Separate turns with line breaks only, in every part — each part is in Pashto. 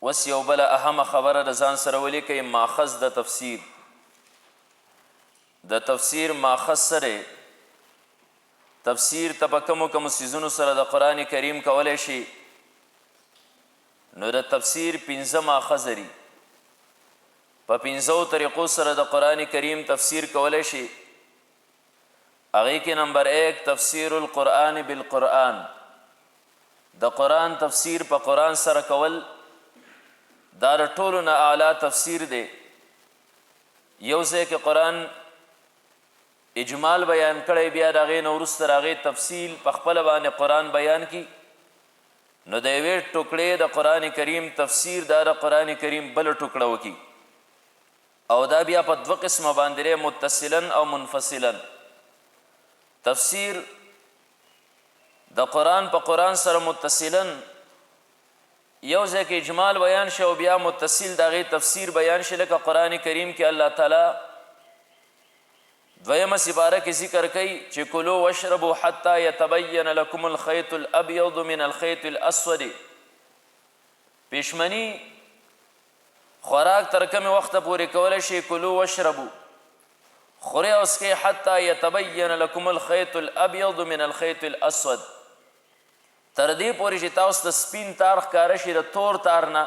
وس یو بله اهمه خبره د ځان سره ولیکئ ماخذ د تفسیر. د تفسیر ماخذ سره تفسیر ته په کومو کومو څیزونو سره د قرآن کریم کولی شي نو د تفسیر پنځه ماخذ لري. په پنځو طریقو سره د قرآن کریم تفسیر کولی شي. هغې کې نمبر 1 تفسیر القرآن بالقرآن، د قرآن تفسیر په قرآن سره کول دا د ټولو نه اعلی تفسیر دی. یو ځای کې قرآن اجمال بیان کړی، بیا د هغې نه وروسته د هغې تفصیل په خپله باندې قرآن بیان کی، نو د یوې ټوکړې د قرآن کریم تفسیر دا د قرآن کریم بله ټوکړه وکړي، او دا بیا په دوه قسمه باندې دی، متصلا او منفصلا. تفسیر د قرآن په قرآن سره متصلا یو ځای کې اجمال بیان شي او بیا متصل د هغې تفسیر بیان شي، لکه قرآن کریم کې الله تعالی دویمه سپاره کې ذکر کوي چې کلوا واشربوا حتی یتبین لکم الخیط الابیض من الخیط الاسود. پیشمنی خوراک تر کومې وخته پورې کولی شي کلوا واشربوا، خورئ او څښئ حتی یتبین لکم الخیط الابیض من الخیط الاسود، تر دې پورې چې تاسو ته سپین تار ښکاره شي د تور تار نه.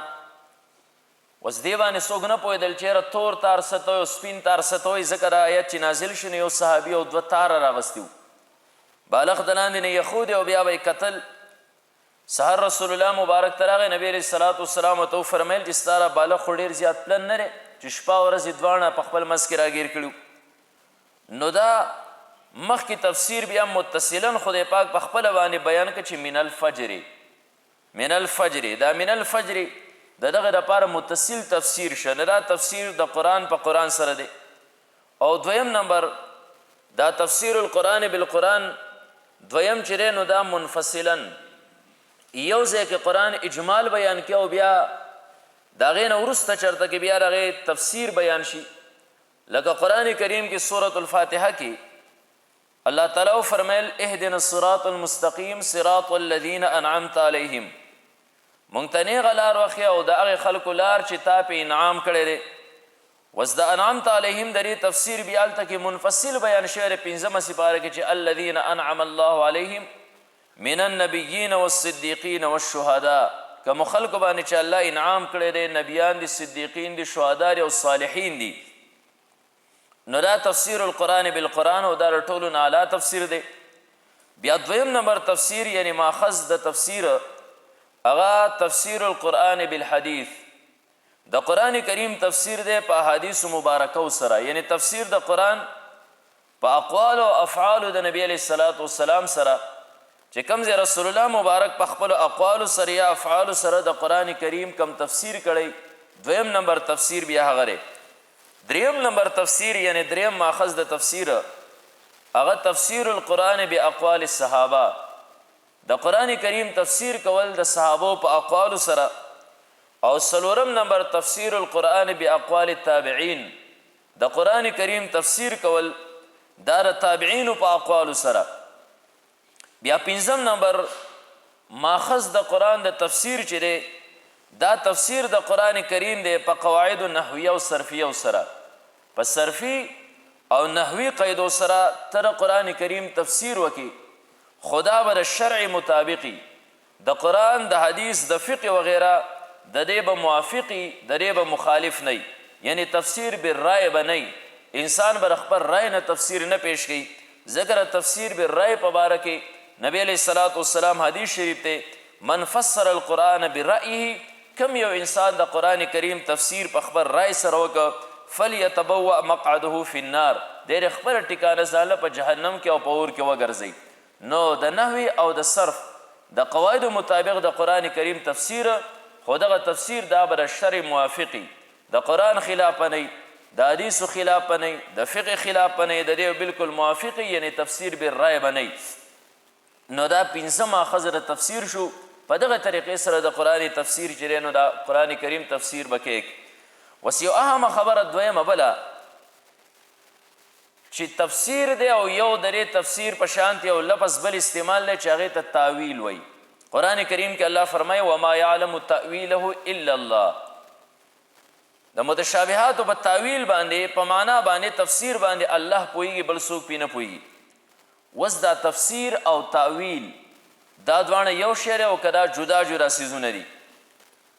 اوس دې باندې څوک نه پوهېدل چې یاره تور تار څه ته وایي او سپین تار څه ته وایي، ځکه دا آیت چې نازل شو نو یو صحابي او 2 تاره راغستي وو، بالغ د لاندې نه یې ښودې او بیا به یې کتل. سهار رسول الله مبارک ته راغی، نبي علیه الصلاة والسلام ورته وفرمیل چې ستا را بالغ خو ډېر زیات پلن نه دی چې شپه ورځې دواړه په خپل منځ کې راګیر کړي. نو دا مخکې تفسیر بیا متصلا خدای پاک په خپله باندې بیان کړه چې من الفجر، من الفجر، دا من الفجر د دغه دپاره متصل تفسیر شه، نه دا تفسیر د قرآن په قرآن سره دی. او دویم نمبر دا تفسیر القرآن بالقرآن دویم چې دی نو دا منفصلا یو ځای کې قرآن اجمال بیان کړي او بیا د هغې نه وروسته چېرته کې بیا د هغې تفسیر بیان شي. لکه قرآن کریم کې سورة الفاتحه کې الله تعالی فرمیل اهدنا الصراط المستقیم صراط الذین انعمت علیهم، مونږ ته نیغه لار وښیه او د هغې خلکو لار چې تا پې انعام کړی دی. اوس د انعمت علیهم د دې تفسیر بیا هلته کې منفصل بیان شوی دی 5مه سپاره کې چې الذین انعم الله علیهم من النبیین والصدیقین والشهداء، کومو خلکو باندې چې الله انعام کړی دی، نبیان دي، صدیقین دي، شهدا دي او صالحین دي. نو دا تفسیر القرآن بالقرآن او دا د ټولو نه اعلی تفسیر دی. بیا دویم نمبر تفسیر یعنی ماخذ د تفسیر هغه تفسیر القرآن بالحدیث، د قرآن کریم تفسیر دی په احادیثو مبارکو سره، یعنی تفسیر د قرآن په اقوال او افعالو د نبی علیه الصلاة والسلام سره چې کوم ځای رسول الله مبارک په خپلو اقوالو سره یا افعالو سره د قرآن کریم کم تفسیر کړی، دویم نمبر تفسیر بیا هغه دی. دریم نمبر تفسیر یعنی دریم ماخذ د تفسیر هغه تفسیر القرآن باقوال الصحابه، د قرآن کریم تفسیر کول د صحابو په اقوالو سره. او څلورم نمبر تفسیر القرآن باقوال التابعین، د قرآن کریم تفسیر کول دا د تابعینو په اقوالو سره. بیا 5م نمبر ماخذ د قرآن د تفسیر چې دی دا تفسیر د قرآن کریم دی په قواعد نحویه او صرفیه سره، په صرفي او نحوی قیدو سره ته د قرآن کریم تفسیر وکړي، خدا به د شرع مطابقي د قرآن د حدیث د فقه وغیره د دې به موافقي، د دې به مخالف نه، یعنی تفسیر بالرای به نه، انسان به د خپل رای نه تفسیر نه پیش کوي. ذکر تفسیر بالرای په باره کې نبی علیه الصلاة والسلام حدیث شریف دی من فسر القرآن برأیه، کم یو انسان د قرآن کریم تفسیر په خپل رای سره وکړه فلیتبوأ مقعده فی النار، ډېرې خپله ټکانه ځاله په جهنم کې او په اور کې وګرځئ. نو د نحوی او د صرف د قواعدو مطابق د قرآن کریم تفسیر، خو دغه تفسیر دا به د شرع موافقي، د قرآن خلاف نه، د حدیثو خلاف نه، د فقه خلاف نه، د دې بالکل موافقي یعنی تفسیر بالرای به نه. نو دا 5 ماخذ د تفسیر شو. په دغه طریقې سره د قرآن تفسیر چې دی نو دا قرآن کریم تفسیر به کیږي. اوس یو اهمه خبره دویمه بله چې تفسیر دی او یو د دې تفسیر په شانتې یو لفظ بل استعمال دی چې هغې ته تاویل وایي. قرآن کریم کې الله فرمایي وما یعلم تأویله الا الله. د متشابهاتو په تاویل باندې په معنا باندې تفسیر باندې الله پوهیږي، بل څوک پې نه پوهیږي. وس دا تفسیر او تاویل دا دواړه یو شی دی او که دا جدا جدا څیزونه دي؟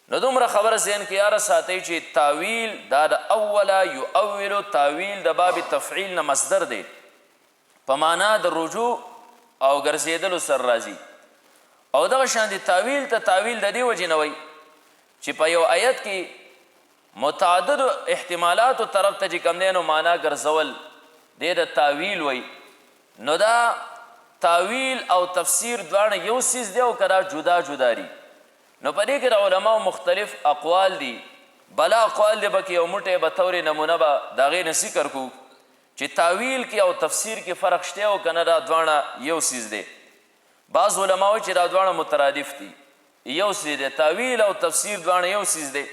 نو دومره خبره ذهن کې یاره ساتئ چې تاویل دا د اوله یؤولو، تاویل د باب تفعیل نه مصدر دی، په معنا د رجوع او ګرځېدلو سر راځي. او دغه شان دي تاویل ته تاویل د دې وجې نه وایي چې په یو آیت کې متعددو احتمالاتو طرف ته چې کوم دی نو معنا ګرځول دی د تاویل وایي. نو دا تاویل او تفسیر دواړه یو څیز دی او که دا جدا جدا دي؟ نو په دې کې د علماو مختلف اقوال دي. بلا اقوال دی به کې یو موټی به طور نمونه به د هغې نه ذکر کړو چې تاویل کې او تفسیر کې فرق شته او که نه دا دواړه یو څیز دی. بعض علما وایي چې دا دواړه مترادف دي، یو څیز دی. تاویل او تفسیر دواړه یو څیز دی.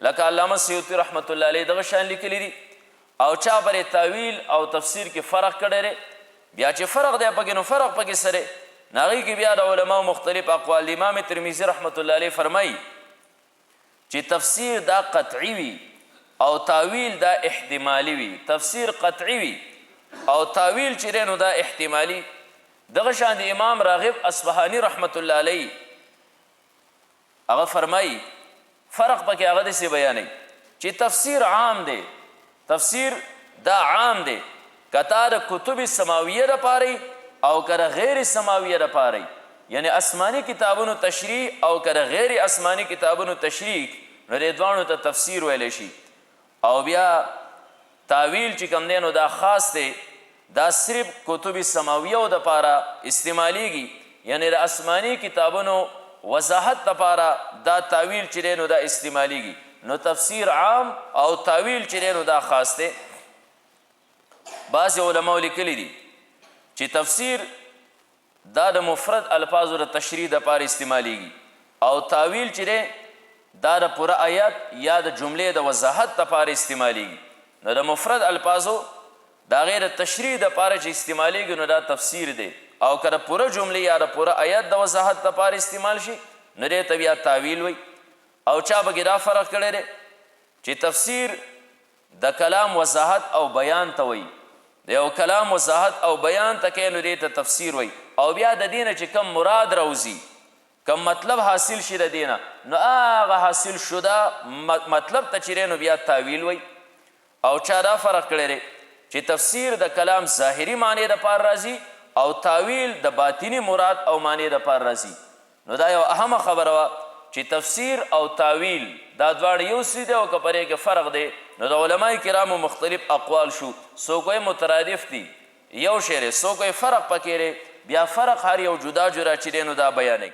لکه علامه سیوطي رحمت الله علیه دغه شان لیکلی دي. او چا پرې تاویل او تفسیر کې فرق کړی دی، بیا چې فرق دی پکې نو فرق پکې سره نو هغې کې بیا د علماو مختلف اقوال دي. امام ترمذي رحمت الله علیه فرمایي چې تفسیر دا قطعي وي او تاویل دا احتمالي وي. تفسیر قطعي وي او تاویل چې دی نو دا احتمالي. دغه شان د امام راغب اصفهاني رحمت الله علیه هغه فرمایي فرق پکې هغه داسې بیانوي چې تفسیر عام دی، تفسیر دا عام دی، که تا د کتب سماویه دپاره او که د غیر سماویه دپاره، یعنی اسماني کتابونو تشریح او که د غیر اسماني کتابونو تشریح، نو دې دواړو ته تفسیر ویلی شي. او بیا تاویل چې کوم دی نو دا خاص دی، دا صرف کتب سماویه دپاره استعمالیږي، یعنی د اسماني کتابونو وضاحت دپاره دا تاویل چې دی نو دا استعمالیږي. نو تفسیر عام او تاویل چې دی نو دا خاص دی. بعضې علماو لیکلی دي چې تفسیر دا د مفرد الفاظو د تشریح دپاره استعمالیږي او تاویل چې دی دا د پوره آیات یا د جملې د وضاحت دپاره استعمالیږي. نو د مفرد الفاظو د هغې د تشریح دپاره چې استعمالیږي نو دا تفسیر دی، او که د پوره جملې یا د پوره آیات د وضاحت دپاره استعمال شي نو دې ته بیا تاویل وایي. او چا پکې دا فرق کړی دی چې تفسیر د کلام وضاحت او بیان ته وایي، د یو کلام وضاحت او بیان ته کوي نو دې ته تفسیر وایي. او بیا د دې نه چې کم مراد راوځي، کم مطلب حاصل شي د دې نه، نو هغه حاصل شده مطلب ته چې نو بیا تاویل وایي. او چا دا فرق کړی دی چې تفسیر د کلام ظاهري معنی دپاره راځي او تاویل د باطني مراد او معنی دپاره راځي. نو دا یو اهمه خبره وه چې تفسیر او تاویل دا دواړه یو څه دی او که په دې کې فرق دی نو د علماء کرامو مختلف اقوال شو. څوک وایي مترادف دي یو شی دی، څوک وایي فرق پکې دی، بیا فرق هر یو جدا جدا چې دی نو دا بیانوي.